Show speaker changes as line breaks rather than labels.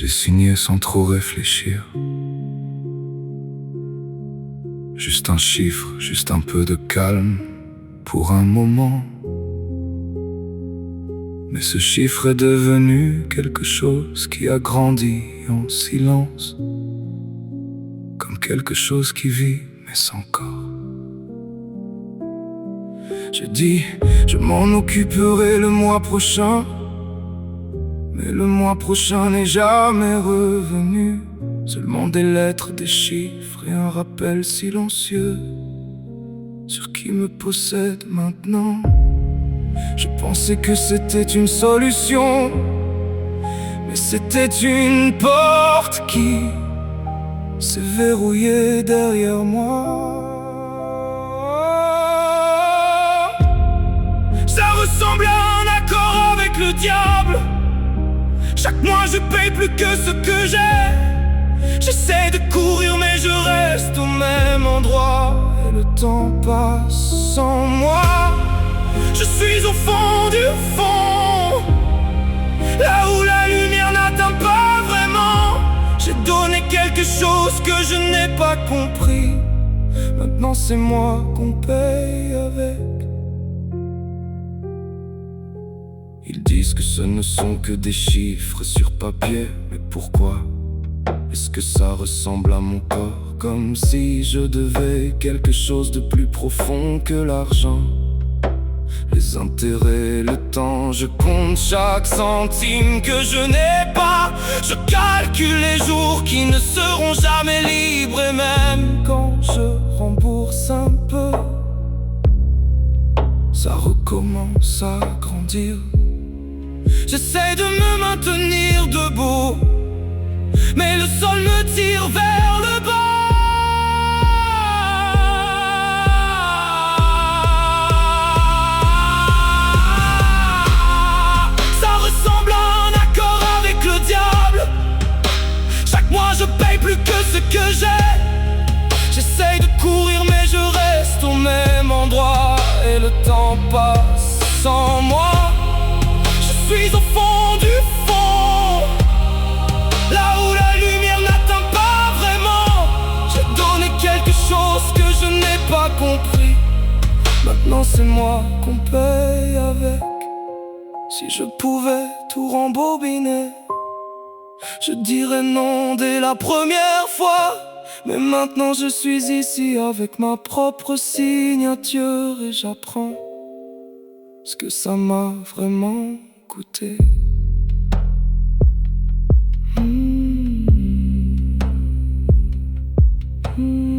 J'ai signé sans trop réfléchir. Juste un chiffre, juste un peu de calme pour un moment. Mais ce chiffre est devenu quelque chose qui a grandi en silence, comme quelque chose qui vit mais sans corps. J'ai dit, je m'en occuperai le mois prochain, mais le mois prochain n'est jamais revenu. Seulement des lettres, des chiffres et un rappel silencieux sur qui me possède maintenant. Je pensais que c'était une solution, mais c'était une porte qui s'est verrouillée derrière moi. Ça ressemble à un accord avec le diable. Chaque mois je paye plus que ce que j'ai. J'essaie de courir mais je reste au même endroit. Et le temps passe sans moi. Je suis au fond du fond, là où la lumière n'atteint pas vraiment. J'ai donné quelque chose que je n'ai pas compris. Maintenant c'est moi qu'on paye avec. Ils disent que ce ne sont que des chiffres sur papier. Mais pourquoi est-ce que ça ressemble à mon corps? Comme si je devais quelque chose de plus profond que l'argent. Les intérêts, le temps, je compte chaque centime que je n'ai pas. Je calcule les jours qui ne seront jamais libres. Et même quand je rembourse un peu, ça recommence à grandir. J'essaie de me maintenir debout, mais le sol me tire vers le bas. Ça ressemble à un accord avec le diable. Chaque mois je paye plus que ce que j'ai. J'essaye de courir mais je reste au même endroit. Et le temps passe sans moi. Je suis au fond du fond, là où la lumière n'atteint pas vraiment. J'ai donné quelque chose que je n'ai pas compris. Maintenant c'est moi qu'on paye avec. Si je pouvais tout rembobiner, je dirais non dès la première fois. Mais maintenant je suis ici avec ma propre signature. Et j'apprends ce que ça m'a vraiment coûté. Hmm.